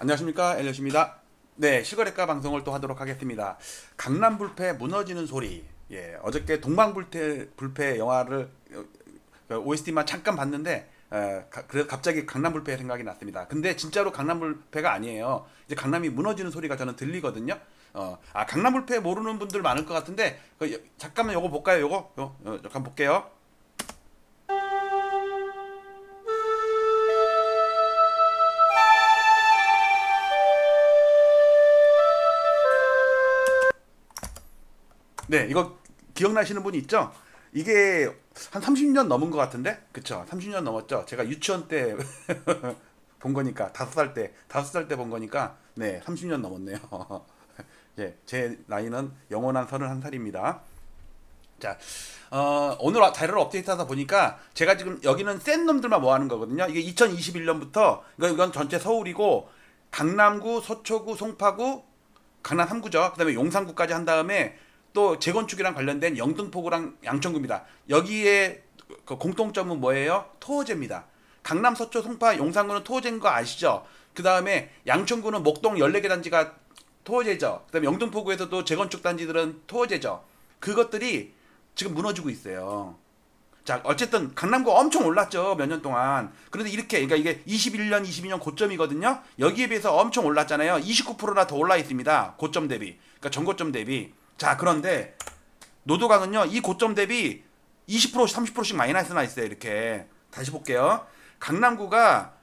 안녕하십니까, 엘리엇입니다. 네, 실거래가 방송을 또 하도록 하겠습니다. 강남 불패 무너지는 소리. 예, 어저께 동방불패 영화를 OST만 잠깐 봤는데 그래서 갑자기 강남 불패 생각이 났습니다. 근데 진짜로 강남 불패가 아니에요. 이제 강남이 무너지는 소리가 저는 들리거든요. 강남 불패 모르는 분들 많을 것 같은데 잠깐만 요거 볼까요? 요거 잠깐 볼게요. 네, 이거 기억나시는 분이 있죠? 이게 한 30년 넘은 것 같은데? 그쵸? 30년 넘었죠? 제가 유치원 때 본 거니까, 5살 때 본 거니까, 네, 30년 넘었네요. 예, 제 나이는 영원한 31살입니다. 자, 오늘 자료를 업데이트하다 보니까 제가 지금 여기는 센 놈들만 모아놓은 거거든요. 이게 2021년부터, 이건 전체 서울이고, 강남구, 서초구, 송파구, 강남 3구죠. 그 다음에 용산구까지 한 다음에 또 재건축이랑 관련된 영등포구랑 양천구입니다. 여기에 그 공통점은 뭐예요? 토호제입니다. 강남, 서초, 송파, 용산구는 토호제인 거 아시죠? 그 다음에 양천구는 목동 14개 단지가 토호제죠. 그 다음에 영등포구에서도 재건축 단지들은 토호제죠. 그것들이 지금 무너지고 있어요. 자, 어쨌든 강남구 엄청 올랐죠. 몇 년 동안. 그런데 이렇게, 그러니까 이게 21년, 22년 고점이거든요. 여기에 비해서 엄청 올랐잖아요. 29%나 더 올라 있습니다. 고점 대비. 그러니까 전고점 대비. 자, 그런데 노도강은요, 이 고점 대비 20%, 30%씩 마이너스 나 있어요. 이렇게. 다시 볼게요. 강남구가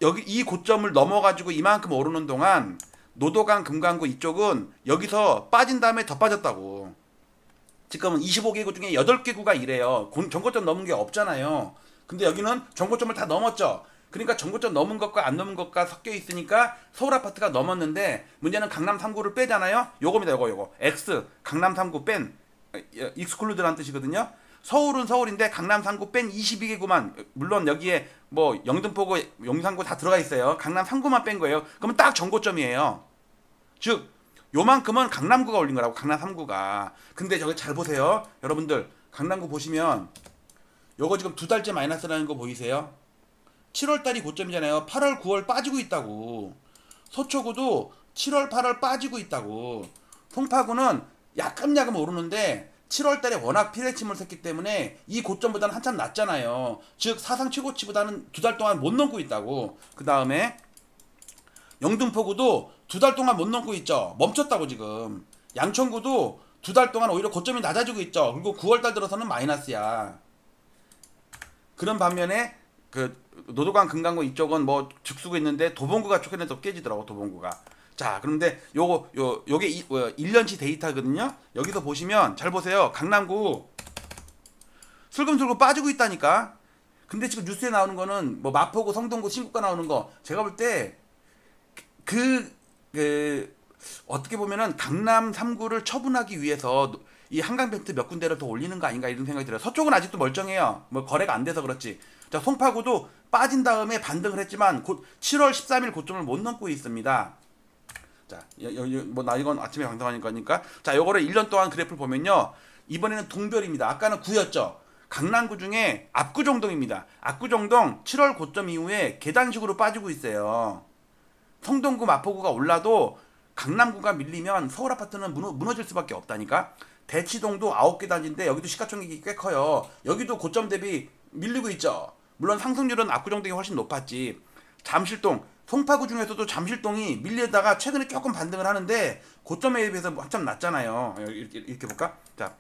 여기 이 고점을 넘어가지고 이만큼 오르는 동안 노도강, 금강구 이쪽은 여기서 빠진 다음에 더 빠졌다고. 지금은 25개구 중에 8개구가 이래요. 전고점 넘은 게 없잖아요. 근데 여기는 전고점을 다 넘었죠. 그러니까 전고점 넘은 것과 안 넘은 것과 섞여 있으니까 서울 아파트가 넘었는데 문제는 강남 3구를 빼잖아요. 요겁니다. 요거. X 강남 3구 뺀 익스클루드라는 뜻이거든요. 서울은 서울인데 강남 3구 뺀 22개구만, 물론 여기에 뭐 영등포구, 용산구 다 들어가 있어요. 강남 3구만 뺀 거예요. 그러면 딱 전고점이에요. 즉 요만큼은 강남구가 올린 거라고, 강남 3구가. 근데 저기 잘 보세요. 여러분들 강남구 보시면 요거 지금 2달째 마이너스라는 거 보이세요? 7월달이 고점이잖아요. 8월, 9월 빠지고 있다고. 서초구도 7월, 8월 빠지고 있다고. 송파구는 야금야금 오르는데 7월달에 워낙 피레침을 샜기 때문에 이 고점보다는 한참 낮잖아요. 즉 사상 최고치보다는 2달 동안 못 넘고 있다고. 그 다음에 영등포구도 2달 동안 못 넘고 있죠. 멈췄다고 지금. 양천구도 2달 동안 오히려 고점이 낮아지고 있죠. 그리고 9월달 들어서는 마이너스야. 그런 반면에 그 노도강, 금강구 이쪽은 뭐 죽수고 있는데 도봉구가 최근에 또 깨지더라고. 도봉구가. 자, 그런데 요게 1년치 데이터거든요. 여기서 보시면 잘 보세요. 강남구 슬금슬금 빠지고 있다니까. 근데 지금 뉴스에 나오는 거는 뭐 마포구, 성동구, 신고가 나오는 거, 제가 볼 때 어떻게 보면은 강남 3구를 처분하기 위해서 이 한강벨트 몇 군데를 더 올리는 거 아닌가, 이런 생각이 들어요. 서쪽은 아직도 멀쩡해요. 뭐 거래가 안 돼서 그렇지. 자, 송파구도 빠진 다음에 반등을 했지만 곧 7월 13일 고점을 못 넘고 있습니다. 자, 뭐 나 이건 아침에 방송하는 거니까. 자, 요거를 1년 동안 그래프를 보면요, 이번에는 동별입니다. 아까는 구였죠. 강남구 중에 압구정동입니다. 압구정동 7월 고점 이후에 계단식으로 빠지고 있어요. 성동구, 마포구가 올라도 강남구가 밀리면 서울 아파트는 무너질 수밖에 없다니까. 대치동도 9개 단지인데 여기도 시가총액이 꽤 커요. 여기도 고점 대비 밀리고 있죠. 물론 상승률은 압구정동이 훨씬 높았지. 잠실동, 송파구 중에서도 잠실동이 밀리다가 최근에 조금 반등을 하는데 고점에 비해서 한참 낮잖아요. 이렇게 볼까? 자,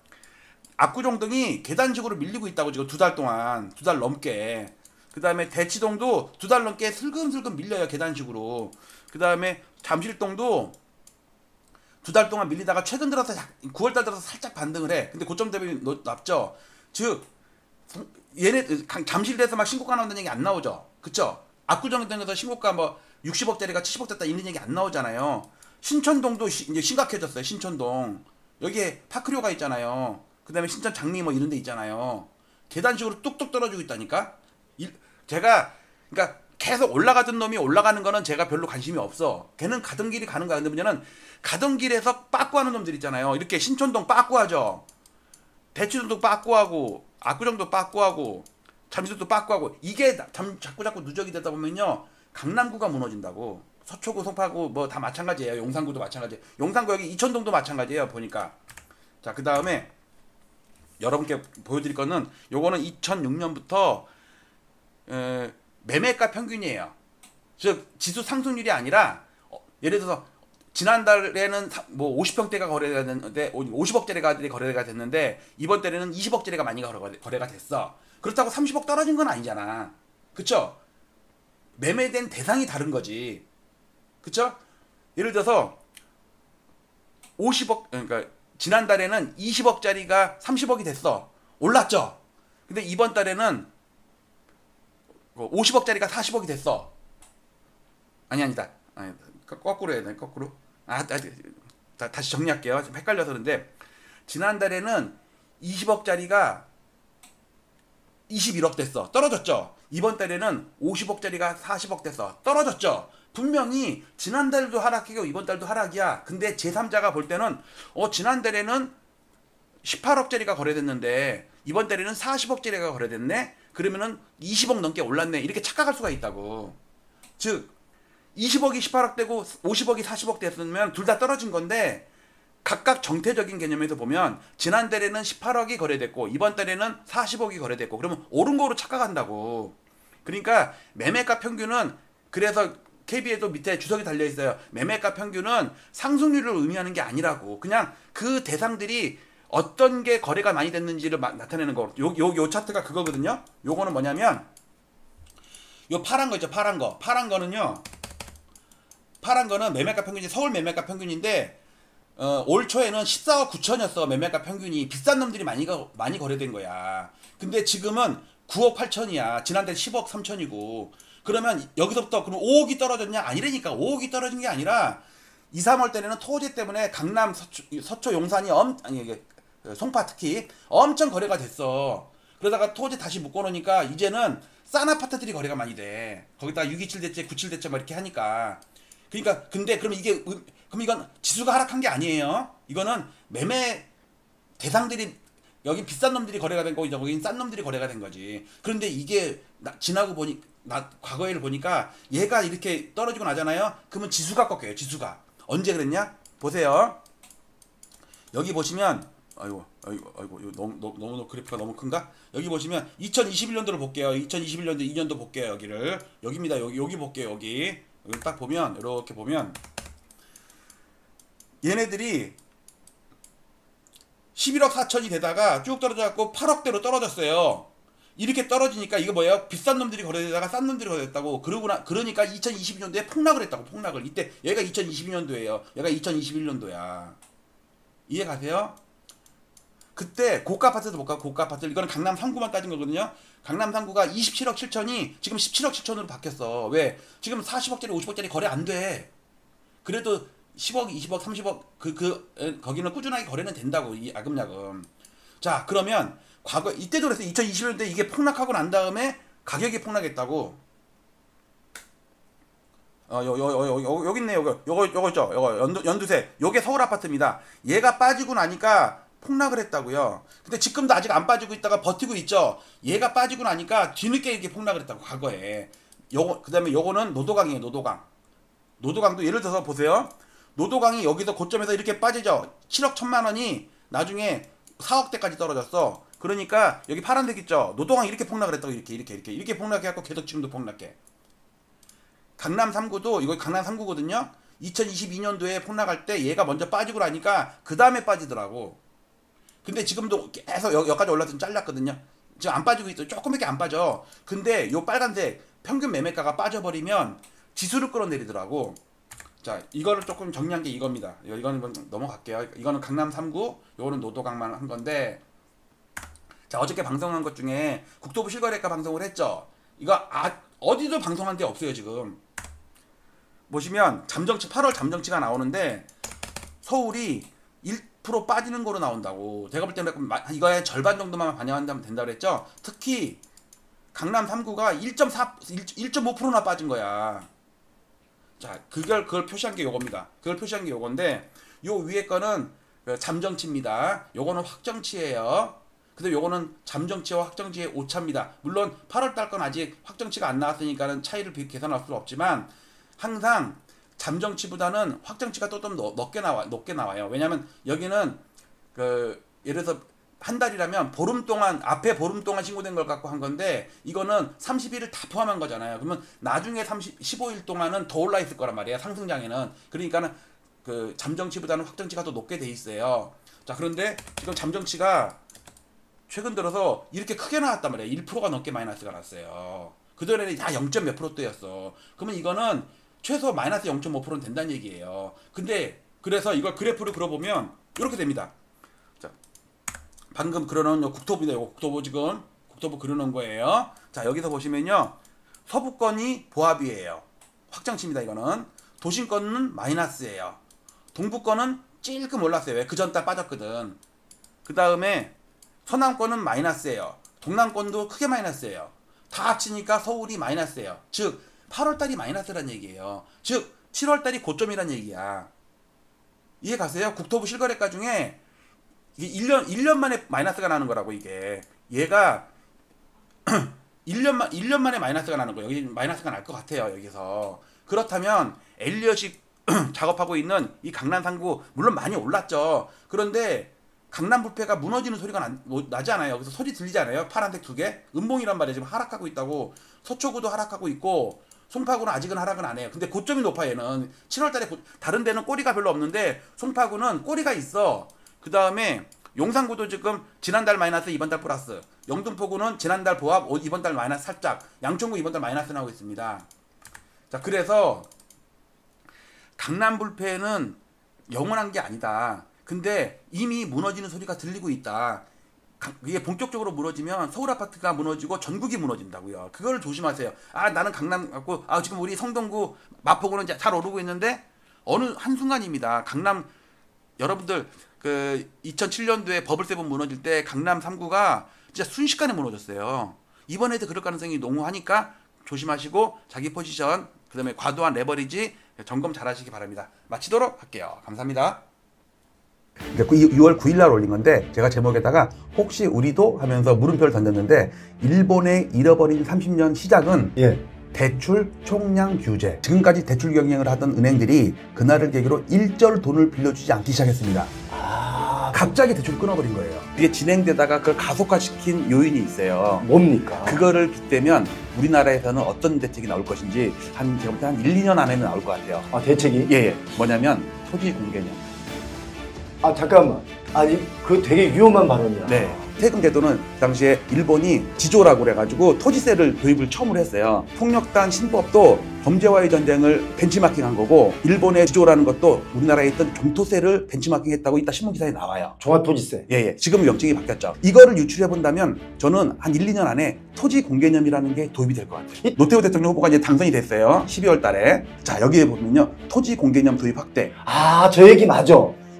압구정동이 계단식으로 밀리고 있다고 지금 2달 동안, 2달 넘게. 그 다음에 대치동도 2달 넘게 슬금슬금 밀려요. 계단식으로. 그 다음에 잠실동도 2달 동안 밀리다가 최근 들어서 9월달 들어서 살짝 반등을 해. 근데 고점 대비 낮죠. 즉 얘네 잠실에서 막 신고가 나온다는 얘기 안 나오죠. 그쵸? 압구정동에서 신고가 뭐 60억짜리가 70억 됐다 이런 얘기 안 나오잖아요. 신천동도 이제 심각해졌어요. 신천동 여기에 파크료가 있잖아요. 그 다음에 신천 장미 뭐 이런 데 있잖아요. 계단식으로 뚝뚝 떨어지고 있다니까. 제가 그러니까 계속 올라가던 놈이 올라가는 거는 제가 별로 관심이 없어. 걔는 가던 길이 가는 거야. 근데 문제는 가던 길에서 빠꾸하는 놈들 있잖아요. 이렇게 신촌동 빠꾸하죠. 대치동도 빠꾸하고 압구정도 빠꾸하고 잠실도 빠꾸하고. 이게 자꾸 누적이 되다 보면요, 강남구가 무너진다고. 서초구, 송파구 뭐 다 마찬가지예요. 용산구도 마찬가지. 용산구 여기 이천동도 마찬가지예요. 보니까. 자, 그 다음에 여러분께 보여드릴 거는 요거는 2006년부터 매매가 평균이에요. 즉 지수 상승률이 아니라 예를 들어서 지난달에는 뭐 50평대가 거래가 됐는데 50억짜리가 거래가 됐는데 이번 달에는 20억짜리가 많이 거래가 됐어. 그렇다고 30억 떨어진 건 아니잖아. 그쵸? 매매된 대상이 다른 거지. 그쵸? 예를 들어서 50억, 그러니까 지난달에는 20억짜리가 30억이 됐어. 올랐죠? 근데 이번 달에는 50억짜리가 40억이 됐어. 아니다. 거꾸로 해야 돼. 거꾸로. 다시 정리할게요. 좀 헷갈려서 그런데 지난달에는 20억짜리가 21억 됐어. 떨어졌죠. 이번 달에는 50억짜리가 40억 됐어. 떨어졌죠. 분명히 지난달도 하락이고 이번 달도 하락이야. 근데 제3자가 볼 때는 지난달에는 18억짜리가 거래됐는데 이번 달에는 40억짜리가 거래됐네. 그러면은 20억 넘게 올랐네. 이렇게 착각할 수가 있다고. 즉 20억이 18억 되고 50억이 40억 됐으면 둘 다 떨어진 건데 각각 정태적인 개념에서 보면 지난달에는 18억이 거래됐고 이번 달에는 40억이 거래됐고 그러면 옳은 거로 착각한다고. 그러니까 매매가 평균은 그래서 KB에도 밑에 주석이 달려 있어요. 매매가 평균은 상승률을 의미하는 게 아니라고. 그냥 그 대상들이 어떤 게 거래가 많이 됐는지를 나타내는 거. 요 차트가 그거거든요. 요거는 뭐냐면 요 파란 거 있죠. 파란 거. 파란 거는요. 파란 거는 매매가 평균이 서울 매매가 평균인데 올 초에는 14억 9천이었어. 매매가 평균이. 비싼 놈들이 많이 거래된 거야. 근데 지금은 9억 8천이야. 지난달 10억 3천이고. 그러면 여기서부터 그럼 5억이 떨어졌냐? 아니라니까. 5억이 떨어진 게 아니라 2, 3월 때는 토지 때문에 강남, 서초 용산이 송파 특히 엄청 거래가 됐어. 그러다가 토지 다시 묶어놓으니까 이제는 싼 아파트들이 거래가 많이 돼. 거기다가 627대째, 97대째 막 이렇게 하니까. 그러니까 근데 그럼 그럼 이건 지수가 하락한 게 아니에요. 이거는 매매 대상들이 여기 비싼 놈들이 거래가 된 거고 여기 싼 놈들이 거래가 된 거지. 그런데 이게 지나고 보니 과거에를 보니까 얘가 이렇게 떨어지고 나잖아요. 그러면 지수가 꺾여요. 지수가 언제 그랬냐? 보세요. 여기 보시면 아이고 너무 그래프가 너무 큰가? 여기 보시면 2021년도를 볼게요. 2021년도 2년도 볼게요. 여기입니다. 여기 볼게요. 여기 딱 보면 이렇게 보면 얘네들이 11억 4천이 되다가 쭉 떨어져갖고 8억대로 떨어졌어요. 이렇게 떨어지니까 이거 뭐예요? 비싼 놈들이 거래되다가 싼 놈들이 거래됐다고. 그러니까 2022년도에 폭락을 했다고. 폭락을. 이때 얘가 2022년도예요. 얘가 2021년도야. 이해 가세요? 그때 고가 아파트도 볼까? 고가 아파트. 이거는 강남 3구만 따진 거거든요. 강남 3구가 27억 7천이 지금 17억 7천으로 바뀌었어. 왜? 지금 40억짜리 50억짜리 거래 안 돼. 그래도 10억 20억 30억 거기는 꾸준하게 거래는 된다고. 이 야금야금. 자, 그러면 과거 이때도 그랬어요. 2021년도에 이게 폭락하고 난 다음에 가격이 폭락했다고. 여기 있네. 요거 있죠. 요거 연두색. 요게 서울 아파트입니다. 얘가 빠지고 나니까 폭락을 했다고요. 근데 지금도 아직 안 빠지고 있다가 버티고 있죠. 얘가 빠지고 나니까 뒤늦게 이렇게 폭락을 했다고. 과거에. 그다음에 요거는 노도강이에요. 노도강도 예를 들어서 보세요. 노도강이 여기서 고점에서 이렇게 빠지죠. 7억 1천만 원이 나중에 4억대까지 떨어졌어. 그러니까 여기 파란색 있죠. 노도강이 이렇게 폭락을 했다고. 이렇게 폭락해갖고 계속 지금도 폭락해. 강남 3구도 이거 강남 3구거든요. 2022년도에 폭락할 때 얘가 먼저 빠지고 나니까 그 다음에 빠지더라고. 근데 지금도 계속 여기까지 올라서 잘랐거든요. 지금 안 빠지고 있어. 조금밖에 안 빠져. 근데 요 빨간색 평균 매매가가 빠져버리면 지수를 끌어내리더라고. 자, 이거를 조금 정리한 게 이겁니다. 이거는 넘어갈게요. 이거는 강남 3구, 요거는 노도강만 한 건데, 자, 어저께 방송한 것 중에 국토부 실거래가 방송을 했죠. 이거 어디도 방송한 데 없어요. 지금 보시면 8월 잠정치가 나오는데 서울이 1% 빠지는 거로 나온다고. 제가 볼 때는 이거의 절반 정도만 반영한다면 된다고 그랬죠. 특히 강남 3구가 1.5%나 빠진 거야. 자, 그걸 표시한 게 요겁니다. 그걸 표시한 게 요건데, 요 위에 거는 잠정치입니다. 요거는 확정치예요. 근데 요거는 잠정치와 확정치의 오차입니다. 물론 8월달 건 아직 확정치가 안 나왔으니까는 차이를 계산할 수 없지만, 항상 잠정치보다는 확정치가 또 좀 높게 나와요. 왜냐하면 여기는 그 예를 들어서 한 달이라면 보름 동안 앞에 보름 동안 신고된 걸 갖고 한 건데 이거는 30일을 다 포함한 거잖아요. 그러면 나중에 15일 동안은 더 올라 있을 거란 말이에요. 상승장에는. 그러니까는 그 잠정치보다는 확정치가 더 높게 돼 있어요. 자, 그런데 지금 잠정치가 최근 들어서 이렇게 크게 나왔단 말이에요. 1%가 넘게 마이너스가 났어요. 그전에는 다 0. 몇 %대였어. 그러면 이거는 최소 마이너스 0.5%는 된다는 얘기예요. 근데 그래서 이걸 그래프를 그려보면 이렇게 됩니다. 자, 방금 그려놓은 국토부인데요. 국토부 그려놓은 거예요. 자, 여기서 보시면요. 서부권이 보합이에요. 확정치입니다. 이거는. 도심권은 마이너스예요. 동부권은 찔끔 올랐어요. 왜? 그 전달 빠졌거든. 그 다음에 서남권은 마이너스예요. 동남권도 크게 마이너스예요. 다 합치니까 서울이 마이너스예요. 즉 8월달이 마이너스란 얘기예요. 즉 7월달이 고점이란 얘기야. 이해 가세요? 국토부 실거래가 중에 이게 1년 만에 마이너스가 나는 거라고. 이게 얘가 1년 만에 마이너스가 나는 거예요. 여기 마이너스가 날 것 같아요. 여기서. 그렇다면 엘리엇이 작업하고 있는 이 강남 3구 물론 많이 올랐죠. 그런데 강남 불패가 무너지는 소리가 나지 않아요. 여기서 소리 들리지 않아요? 파란색 2개? 음봉이란 말이에요. 지금 하락하고 있다고. 서초구도 하락하고 있고 송파구는 아직은 하락은 안 해요. 근데 고점이 높아. 얘는 7월달에 다른 데는 꼬리가 별로 없는데 송파구는 꼬리가 있어. 그 다음에 용산구도 지금 지난달 마이너스 이번 달 플러스, 영등포구는 지난달 보합 이번 달 마이너스 살짝, 양천구 이번 달 마이너스 나오고 있습니다. 자, 그래서 강남 불패는 영원한 게 아니다. 근데 이미 무너지는 소리가 들리고 있다. 이게 본격적으로 무너지면 서울 아파트가 무너지고 전국이 무너진다고요. 그걸 조심하세요. 아, 나는 강남 갖고 지금 우리 성동구 마포구는 잘 오르고 있는데 어느 한순간입니다. 강남 여러분들 그 2007년도에 버블세븐 무너질 때 강남 3구가 진짜 순식간에 무너졌어요. 이번에도 그럴 가능성이 농후하니까 조심하시고 자기 포지션 그다음에 과도한 레버리지 점검 잘 하시기 바랍니다. 마치도록 할게요. 감사합니다. 6월 9일 날 올린 건데 제가 제목에다가 혹시 우리도 하면서 물음표를 던졌는데 일본의 잃어버린 30년 시작은 대출 총량 규제. 지금까지 대출 경영을 하던 은행들이 그날을 계기로 일절 돈을 빌려주지 않기 시작했습니다. 갑자기 대출을 끊어버린 거예요. 이게 진행되다가 그걸 가속화시킨 요인이 있어요. 뭡니까? 그거를 빗대면 우리나라에서는 어떤 대책이 나올 것인지 제가 볼 때 한 1, 2년 안에는 나올 것 같아요. 대책이? 예. 뭐냐면 토지 공개념. 잠깐만. 아니, 그거 되게 위험한 발언이야. 네. 세금 제도는 그 당시에 일본이 지조라고 그래가지고 토지세를 도입을 처음으로 했어요. 폭력단 신법도 범죄와의 전쟁을 벤치마킹한 거고 일본의 지조라는 것도 우리나라에 있던 종토세를 벤치마킹했다고 이따 신문기사에 나와요. 종합토지세. 예. 지금 명칭이 바뀌었죠. 이거를 유출해 본다면 저는 한 1, 2년 안에 토지 공개념이라는 게 도입이 될 것 같아요. 노태우 대통령 후보가 이제 당선이 됐어요. 12월 달에. 자, 여기에 보면요. 토지 공개념 도입 확대. 저 얘기 맞아.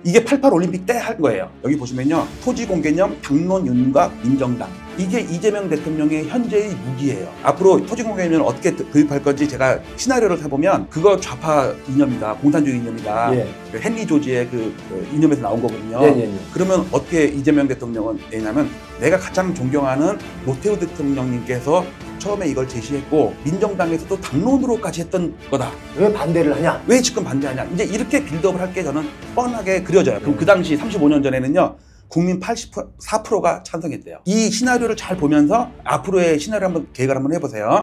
이게 88 올림픽 때 할 거예요. 여기 보시면요. 토지 공개념, 당론 윤곽, 민정당. 이게 이재명 대통령의 현재의 무기예요. 앞으로 토지 공개념을 어떻게 도입할 건지 제가 시나리오를 해보면 그거 좌파 이념이다. 공산주의 이념이다. 그 헨리 조지의 그 이념에서 나온 거거든요. 그러면 어떻게 이재명 대통령은 왜냐면 내가 가장 존경하는 노태우 대통령님께서 처음에 이걸 제시했고 민정당에서도 당론으로까지 했던 거다. 왜 반대를 하냐? 왜 지금 반대하냐? 이제 이렇게 빌드업을 할 게 저는 뻔하게 그려져요. 그럼 그 당시 35년 전에는요. 국민 84%가 찬성했대요. 이 시나리오를 잘 보면서 앞으로의 시나리오 한번 계획을 한번 해보세요.